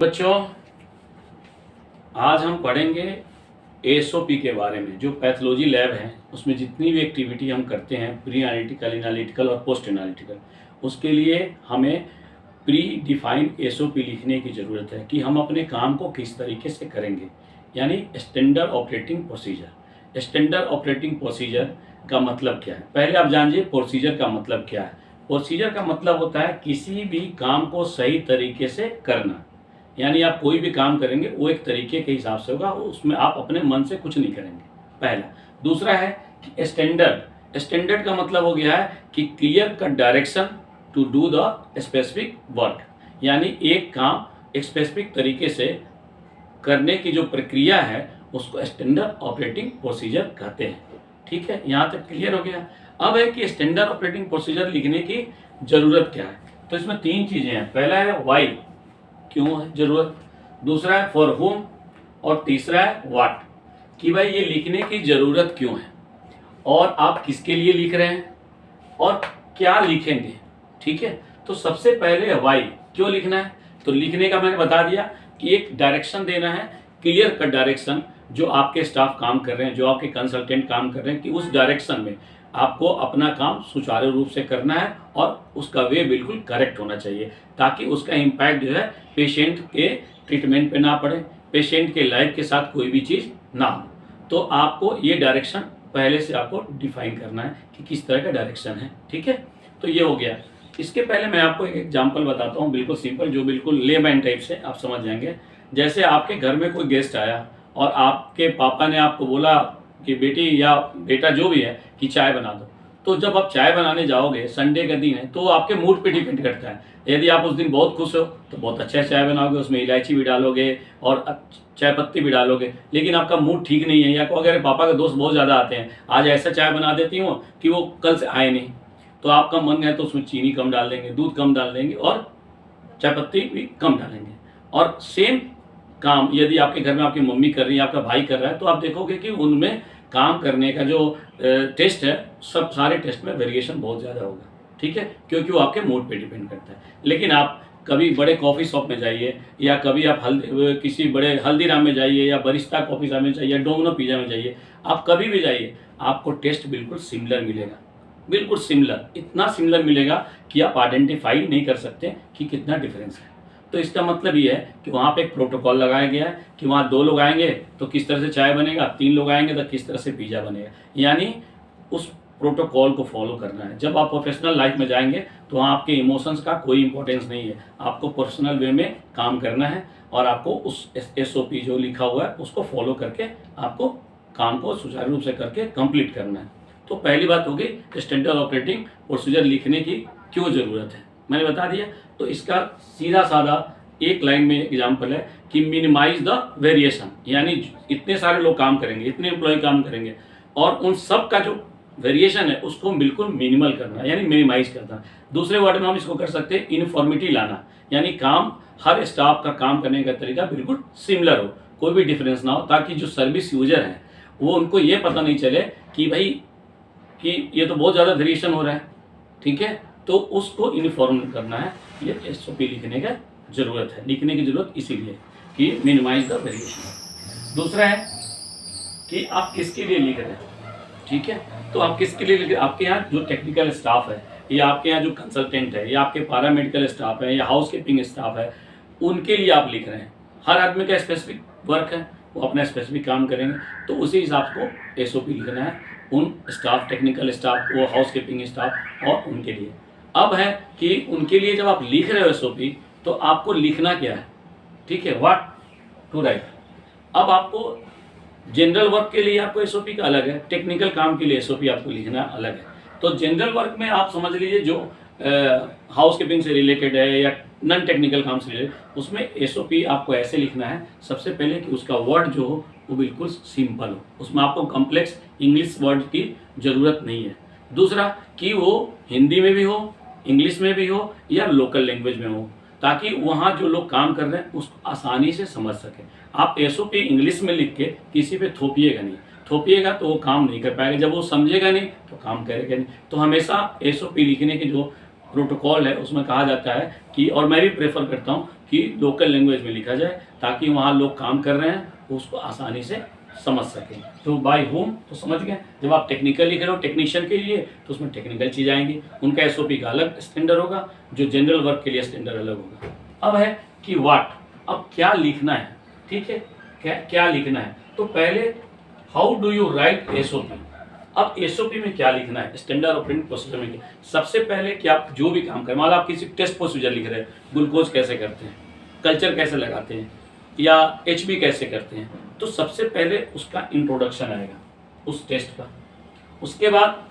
बच्चों, आज हम पढ़ेंगे एसओपी के बारे में। जो पैथोलॉजी लैब है उसमें जितनी भी एक्टिविटी हम करते हैं, प्री एनालिटिकल, एनालिटिकल और पोस्ट एनालिटिकल, उसके लिए हमें प्री डिफाइंड एसओपी लिखने की ज़रूरत है कि हम अपने काम को किस तरीके से करेंगे, यानी standard operating procedure. Standard operating procedure का मतलब क्या है, पहले आप जानिए प्रोसीजर का मतलब क्या है। प्रोसीजर का मतलब होता है किसी भी काम को सही तरीके से करना, यानी आप कोई भी काम करेंगे वो एक तरीके के हिसाब से होगा, उसमें आप अपने मन से कुछ नहीं करेंगे, पहला। दूसरा है कि स्टैंडर्ड। स्टैंडर्ड का मतलब हो गया है कि clear cut direction to do the specific work, यानी एक काम एक स्पेसिफिक तरीके से करने की जो प्रक्रिया है उसको स्टैंडर्ड ऑपरेटिंग प्रोसीजर कहते हैं। ठीक है, यहाँ तक क्लियर हो गया। अब है कि स्टैंडर्ड ऑपरेटिंग प्रोसीजर लिखने की ज़रूरत क्या है। तो इसमें तीन चीज़ें हैं। पहला है वाई, क्यों है ज़रूरत, दूसरा है फॉर होम, और तीसरा है व्हाट, कि भाई ये लिखने की ज़रूरत क्यों है और आप किसके लिए लिख रहे हैं और क्या लिखेंगे। ठीक है, तो सबसे पहले वाई, क्यों लिखना है। तो लिखने का मैंने बता दिया कि एक डायरेक्शन देना है, क्लियर कट डायरेक्शन, जो आपके स्टाफ काम कर रहे हैं, जो आपके कंसल्टेंट काम कर रहे हैं, कि उस डायरेक्शन में आपको अपना काम सुचारू रूप से करना है और उसका वे बिल्कुल करेक्ट होना चाहिए, ताकि उसका इम्पैक्ट जो है पेशेंट के ट्रीटमेंट पे ना पड़े, पेशेंट के लाइफ के साथ कोई भी चीज़ ना हो। तो आपको ये डायरेक्शन पहले से आपको डिफाइन करना है कि किस तरह का डायरेक्शन है। ठीक है, तो ये हो गया। इसके पहले मैं आपको एक एग्जाम्पल बताता हूँ, बिल्कुल सिंपल, जो बिल्कुल लेमैन टाइप से आप समझ जाएंगे। जैसे आपके घर में कोई गेस्ट आया और आपके पापा ने आपको बोला कि बेटी या बेटा जो भी है कि चाय बना दो। तो जब आप चाय बनाने जाओगे, संडे का दिन है, तो आपके मूड पे डिपेंड करता है। यदि आप उस दिन बहुत खुश हो तो बहुत अच्छा चाय बनाओगे, उसमें इलायची भी डालोगे और चाय पत्ती भी डालोगे। लेकिन आपका मूड ठीक नहीं है, या को अगर पापा के दोस्त बहुत ज़्यादा आते हैं, आज ऐसा चाय बना देती हूँ कि वो कल से आए नहीं, तो आपका मन है तो उसमें चीनी कम डाल देंगे, दूध कम डाल देंगे और चाय पत्ती भी कम डालेंगे। और सेम काम यदि आपके घर में आपकी मम्मी कर रही है, आपका भाई कर रहा है, तो आप देखोगे कि उनमें काम करने का जो टेस्ट है, सब सारे टेस्ट में वेरिएशन बहुत ज़्यादा होगा। ठीक है, क्योंकि वो आपके मूड पे डिपेंड करता है। लेकिन आप कभी बड़े कॉफ़ी शॉप में जाइए, या कभी आप किसी बड़े हल्दीराम में जाइए, या बरिस्ता कॉफ़ी शॉप में जाइए, डोमिनो पिज़्ज़ा में जाइए, आप कभी भी जाइए, आपको टेस्ट बिल्कुल सिमिलर मिलेगा, बिल्कुल सिमिलर, इतना सिमिलर मिलेगा कि आप आइडेंटिफाई नहीं कर सकते कि कितना डिफरेंस है। तो इसका मतलब ये है कि वहाँ पे एक प्रोटोकॉल लगाया गया है कि वहाँ 2 लोग आएंगे तो किस तरह से चाय बनेगा, 3 लोग आएंगे तो किस तरह से पिज़्ज़ा बनेगा, यानी उस प्रोटोकॉल को फॉलो करना है। जब आप प्रोफेशनल लाइफ में जाएंगे तो वहाँ आपके इमोशंस का कोई इंपॉर्टेंस नहीं है, आपको प्रोफेशनल वे में काम करना है और आपको उस एसओपी जो लिखा हुआ है उसको फॉलो करके आपको काम को सुचारू रूप से करके कंप्लीट करना है। तो पहली बात होगी स्टैंडर्ड ऑपरेटिंग प्रोसीजर लिखने की क्यों ज़रूरत है, मैंने बता दिया। तो इसका सीधा साधा एक लाइन में एग्जांपल है कि मिनिमाइज द वेरिएशन, यानी इतने सारे लोग काम करेंगे, इतने एम्प्लॉय काम करेंगे, और उन सब का जो वेरिएशन है उसको बिल्कुल मिनिमल करना, यानी मिनिमाइज करना। दूसरे वर्ड में हम इसको कर सकते हैं यूनिफॉर्मिटी लाना, यानी काम हर स्टाफ का काम करने का तरीका बिल्कुल सिमिलर हो, कोई भी डिफरेंस ना हो, ताकि जो सर्विस यूजर है वो उनको ये पता नहीं चले कि भाई कि ये तो बहुत ज़्यादा वेरिएशन हो रहा है। ठीक है, तो उसको यूनिफॉर्म करना है, ये एसओपी लिखने का ज़रूरत है, लिखने की ज़रूरत इसीलिए कि मिनिमाइज द वेरिएशन। दूसरा है कि आप किसके लिए लिख रहे हैं। ठीक है, तो आप किसके लिए लिख रहे हैं, आपके यहाँ जो टेक्निकल स्टाफ है, या आपके यहाँ जो कंसल्टेंट है, या आपके पैरामेडिकल स्टाफ है, या हाउस कीपिंग स्टाफ है, उनके लिए आप लिख रहे हैं। हर आदमी का स्पेसिफिक वर्क है, वो अपना स्पेसिफिक काम करेंगे, तो उसी हिसाब को एसओपी लिखना है उन स्टाफ, टेक्निकल स्टाफ, वो हाउस कीपिंग स्टाफ और उनके लिए। अब है कि उनके लिए जब आप लिख रहे हो एसओपी, तो आपको लिखना क्या है। ठीक है, व्हाट टू राइट। अब आपको जनरल वर्क के लिए आपको एसओपी का अलग है, टेक्निकल काम के लिए एसओपी आपको लिखना अलग है। तो जनरल वर्क में आप समझ लीजिए जो हाउस कीपिंग से रिलेटेड है या नॉन टेक्निकल काम से रिलेटेड, उसमें एसओपी आपको ऐसे लिखना है सबसे पहले कि उसका वर्ड जो हो वो बिल्कुल सिंपल हो, उसमें आपको कॉम्प्लेक्स इंग्लिश वर्ड की ज़रूरत नहीं है। दूसरा कि वो हिंदी में भी हो, इंग्लिश में भी हो, या लोकल लैंग्वेज में हो, ताकि वहाँ जो लोग काम कर रहे हैं उसको आसानी से समझ सकें। आप एसओपी इंग्लिश में लिख के किसी पे थोपिएगा नहीं, थोपिएगा तो वो काम नहीं कर पाएगा, जब वो समझेगा नहीं तो काम करेगा नहीं। तो हमेशा एसओपी लिखने की जो प्रोटोकॉल है उसमें कहा जाता है कि, और मैं भी प्रेफर करता हूँ कि लोकल लैंग्वेज में लिखा जाए ताकि वहाँ लोग काम कर रहे हैं तो उसको आसानी से समझ सकें। तो बाय होम तो समझ गए। जब आप टेक्निकल लिख रहे हो टेक्नीशियन के लिए तो उसमें टेक्निकल चीज़ आएंगी, उनका एसओपी का अलग स्टैंडर्ड होगा, जो जनरल वर्क के लिए स्टैंडर्ड अलग होगा। अब है कि व्हाट, अब क्या लिखना है, ठीक है, क्या लिखना है। तो पहले how do you right SOP. अब एसओपी में क्या लिखना है, स्टैंडर्ड ऑपरेटिंग प्रोसीजर में सबसे पहले कि आप जो भी काम करें, मान लो आप किसी टेस्ट प्रोसीजर लिख रहे हैं, ग्लूकोज कैसे करते हैं, कल्चर कैसे लगाते हैं, या एचबी कैसे करते हैं, तो सबसे पहले उसका इंट्रोडक्शन आएगा उस टेस्ट का। उसके बाद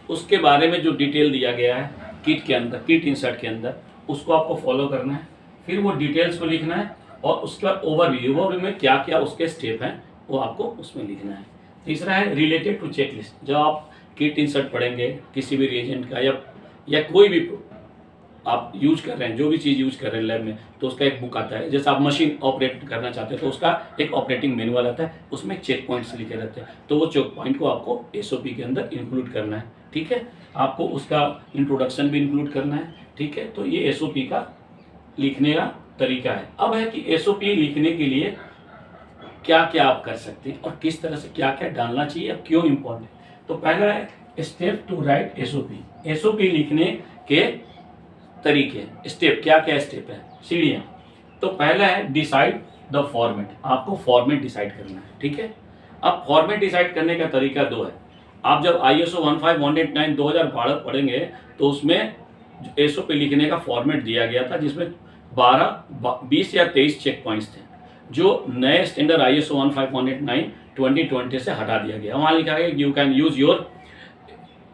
उसके बारे में जो डिटेल दिया गया है किट के अंदर, किट इंसर्ट के अंदर, उसको आपको फॉलो करना है। फिर वो डिटेल्स को लिखना है और उसके बाद ओवरव्यू में क्या क्या उसके स्टेप हैं वो आपको उसमें लिखना है। तीसरा है रिलेटेड टू चेकलिस्ट। जब आप किट इंसर्ट पढ़ेंगे किसी भी रिएजेंट का या कोई भी आप यूज कर रहे हैं, जो भी चीज़ यूज कर रहे हैं लैब में, तो उसका एक बुक आता है। जैसे आप मशीन ऑपरेट करना चाहते हैं तो उसका एक ऑपरेटिंग मैनुअल आता है, उसमें चेक पॉइंट्स लिखे रहते हैं, तो वो चेक पॉइंट को आपको एसओपी के अंदर इंक्लूड करना है, ठीक है। आपको उसका इंट्रोडक्शन भी इंक्लूड करना है, ठीक है। तो ये एसओपी का लिखने का तरीका है। अब है कि एसओपी लिखने के लिए क्या क्या आप कर सकते हैं और किस तरह से क्या क्या डालना चाहिए और क्यों इम्पोर्टेंट है। तो पहला है step to write SOP. SOP लिखने के तरीके, स्टेप, क्या क्या स्टेप है, सीढ़ियाँ। तो पहला है डिसाइड द फॉर्मेट। आपको फॉर्मेट डिसाइड करना है, ठीक है। अब फॉर्मेट डिसाइड करने का तरीका दो है। आप जब ISO 15189 2012 पढ़ेंगे तो उसमें एसओपी लिखने का फॉर्मेट दिया गया था, जिसमें 20 या 23 चेक पॉइंट्स थे, जो नए स्टैंडर्ड ISO 15189 2020 से हटा दिया गया। वहाँ लिखा गया you can use your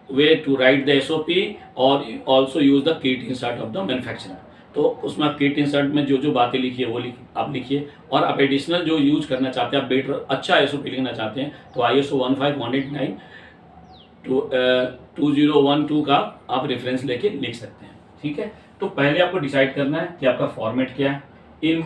way to write the SOP और also use the kit insert of the manufacturer. तो उसमें आप किट इंसर्ट में जो जो बातें लिखी है वो आप लिखिए, और आप एडिशनल जो यूज करना चाहते हैं, आप बेटर अच्छा एसओपी लिखना चाहते हैं तो ISO 15189 2012 का आप रेफरेंस लेके लिख सकते हैं, ठीक है। तो पहले आपको डिसाइड करना है कि आपका फॉर्मेट क्या है।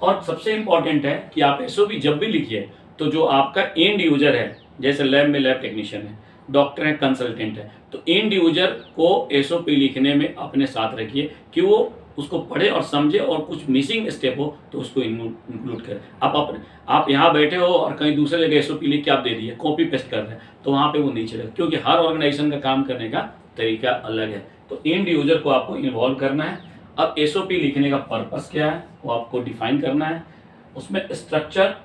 और सबसे इम्पॉर्टेंट है कि आप एसओपी जब भी लिखिए तो जो आपका एंड यूजर है, जैसे लैब में लैब टेक्नीशियन है, डॉक्टर है, कंसल्टेंट है, तो एंड यूजर को एसओपी लिखने में अपने साथ रखिए कि वो उसको पढ़े और समझे, और कुछ मिसिंग स्टेप हो तो उसको इंक्लूड करें। आप यहाँ बैठे हो और कहीं दूसरे जगह एसओपी लिख के आप दे दिए, कॉपी पेस्ट कर रहे हैं, तो वहाँ पे वो नहीं चलेगा, क्योंकि हर ऑर्गेनाइजेशन का काम करने का तरीका अलग है। तो एंड यूजर को आपको इन्वॉल्व करना है। अब एसओपी लिखने का पर्पस क्या है वो आपको डिफाइन करना है, उसमें स्ट्रक्चर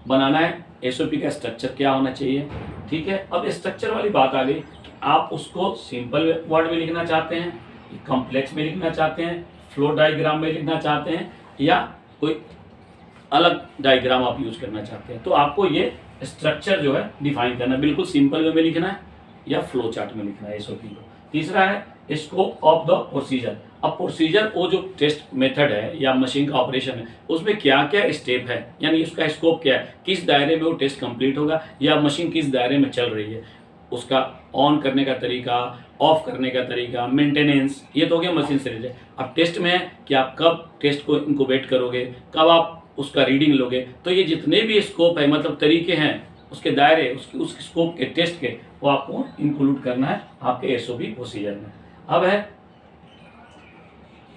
बनाना है, एसओपी का स्ट्रक्चर क्या होना चाहिए, ठीक है। अब स्ट्रक्चर वाली बात आ गई कि आप उसको सिंपल वर्ड में लिखना चाहते हैं, कॉम्प्लेक्स में लिखना चाहते हैं, फ्लो डायग्राम में लिखना चाहते हैं, या कोई अलग डायग्राम आप यूज करना चाहते हैं। तो आपको ये स्ट्रक्चर जो है डिफाइन करना, बिल्कुल सिंपल वे में लिखना है या फ्लो चार्ट में लिखना है एसओपी को। तीसरा है स्कोप ऑफ द प्रोसीजर। अब प्रोसीजर वो जो टेस्ट मेथड है या मशीन का ऑपरेशन है उसमें क्या क्या स्टेप है, यानी उसका स्कोप क्या है, किस दायरे में वो टेस्ट कंप्लीट होगा या मशीन किस दायरे में चल रही है, उसका ऑन करने का तरीका, ऑफ करने का तरीका, मेंटेनेंस, ये तो हो गया मशीन से रिलेटेड। अब टेस्ट में है कि आप कब टेस्ट को इंक्यूबेट करोगे, कब आप उसका रीडिंग लोगे, तो ये जितने भी स्कोप है, मतलब तरीके हैं, उसके दायरे, उस स्कोप के टेस्ट के, वो आपको इंक्लूड करना है आपके एसओपी प्रोसीजर में। अब है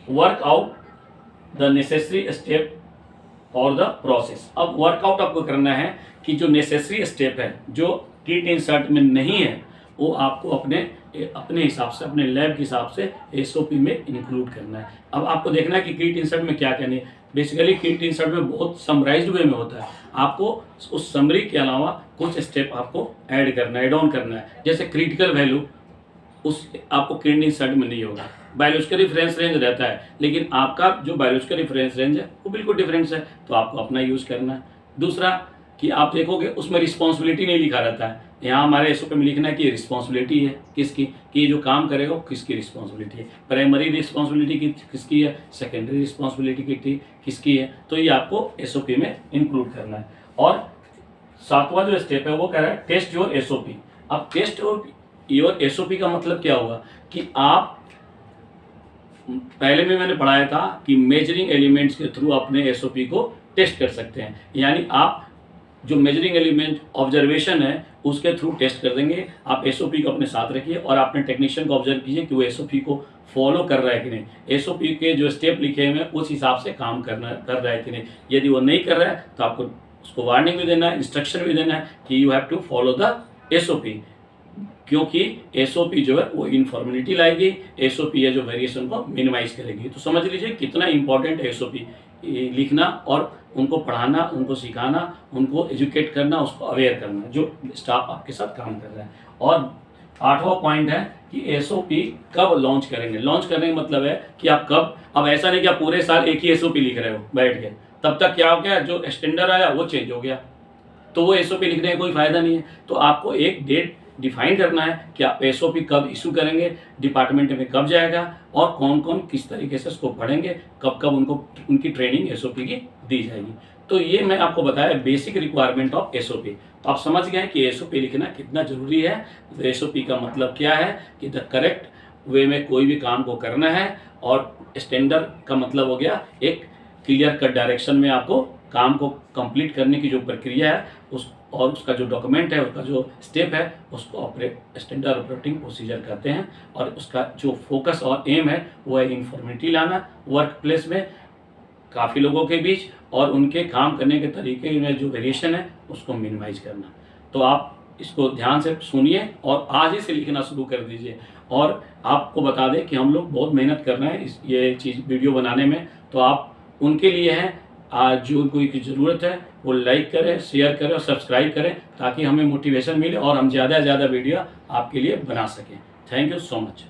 work out the necessary step और द प्रोसेस। अब वर्कआउट आपको करना है कि जो नेसेसरी स्टेप है, जो किट इंसर्ट में नहीं है, वो आपको अपने हिसाब से, अपने लैब के हिसाब से एसओपी में इंक्लूड करना है। अब आपको देखना है कि किट इंसर्ट में क्या क्या नहीं। बेसिकली किट इंसर्ट में बहुत समराइज्ड वे में होता है, आपको उस समरी के अलावा कुछ स्टेप आपको ऐड करना है, एड ऑन करना है। जैसे क्रिटिकल वैल्यू उस आपको किट इंसर्ट में नहीं होगा, बायोलॉजिकल रेफरेंस रेंज रहता है, लेकिन आपका जो बायोलॉजिकल रेफरेंस रेंज है वो बिल्कुल डिफरेंस है, तो आपको अपना यूज़ करना है। दूसरा कि आप देखोगे उसमें रिस्पॉन्सिबिलिटी नहीं लिखा रहता है, यहाँ हमारे एसओपी में लिखना है कि रिस्पॉन्सिबिलिटी है किसकी, कि ये जो काम करेगा वो किसकी रिस्पॉन्सिबिलिटी है, प्राइमरी रिस्पॉन्सिबिलिटी किसकी है, सेकेंडरी रिस्पॉन्सिबिलिटी किसकी है, तो ये आपको एसओपी में इंक्लूड करना है। और सातवां जो स्टेप है वो कह रहा है टेस्ट योर एसओपी। अब टेस्ट योर एसओपी का मतलब क्या होगा कि आप पहले में मैंने पढ़ाया था कि मेजरिंग एलिमेंट्स के थ्रू अपने एसओपी को टेस्ट कर सकते हैं, यानी आप जो मेजरिंग एलिमेंट ऑब्जर्वेशन है उसके थ्रू टेस्ट कर देंगे। आप एसओपी को अपने साथ रखिए और अपने टेक्नीशियन को ऑब्जर्व कीजिए कि वो एसओपी को फॉलो कर रहा है कि नहीं, एसओपी के जो स्टेप लिखे हुए हैं उस हिसाब से काम कर रहा है कि नहीं। यदि वो नहीं कर रहा है तो आपको उसको वार्निंग भी देना है, इंस्ट्रक्शन भी देना है कि you have to follow the SOP, क्योंकि एसओपी जो है वो इनफॉर्मेलिटी लाएगी, एसओपी है जो वेरिएशन को मिनिमाइज करेगी। तो समझ लीजिए कितना इंपॉर्टेंट है एसओपी लिखना और उनको पढ़ाना, उनको सिखाना, उनको एजुकेट करना, उसको अवेयर करना जो स्टाफ आपके साथ काम कर रहा है। और 8वां पॉइंट है कि एसओपी कब लॉन्च करेंगे। लॉन्च करने का मतलब है कि आप कब, अब ऐसा नहीं कि आप पूरे साल एक ही एसओपी लिख रहे हो बैठ के, तब तक क्या हो गया, जो स्टैंडर्ड आया वो चेंज हो गया, तो वो एसओपी लिखने का कोई फायदा नहीं है। तो आपको एक डेट डिफाइन करना है कि आप एसओपी कब इशू करेंगे, डिपार्टमेंट में कब जाएगा और कौन कौन किस तरीके से उसको पढ़ेंगे, कब कब उनको उनकी ट्रेनिंग एसओपी की दी जाएगी। तो ये मैं आपको बताया बेसिक रिक्वायरमेंट ऑफ एसओपी। तो आप समझ गए कि एसओपी लिखना कितना जरूरी है। तो एसओपी का मतलब क्या है कि द करेक्ट वे में कोई भी काम को करना है, और स्टैंडर्ड का मतलब हो गया एक क्लियर कट डायरेक्शन में आपको काम को कंप्लीट करने की जो प्रक्रिया है उस, और उसका जो डॉक्यूमेंट है, उसका जो स्टेप है, उसको स्टैंडर्ड ऑपरेटिंग प्रोसीजर कहते हैं। और उसका जो फोकस और एम है वो है इन्फॉर्मेलिटी लाना वर्क प्लेस में काफ़ी लोगों के बीच, और उनके काम करने के तरीके में जो वेरिएशन है उसको मिनिमाइज करना। तो आप इसको ध्यान से सुनिए और आज ही से लिखना शुरू कर दीजिए। और आपको बता दें कि हम लोग बहुत मेहनत कर रहे हैं ये चीज़ वीडियो बनाने में, तो आप उनके लिए हैं। आज जो कोई की ज़रूरत है वो लाइक करें, शेयर करें और सब्सक्राइब करें, ताकि हमें मोटिवेशन मिले और हम ज़्यादा से ज़्यादा वीडियो आपके लिए बना सकें। Thank you so much.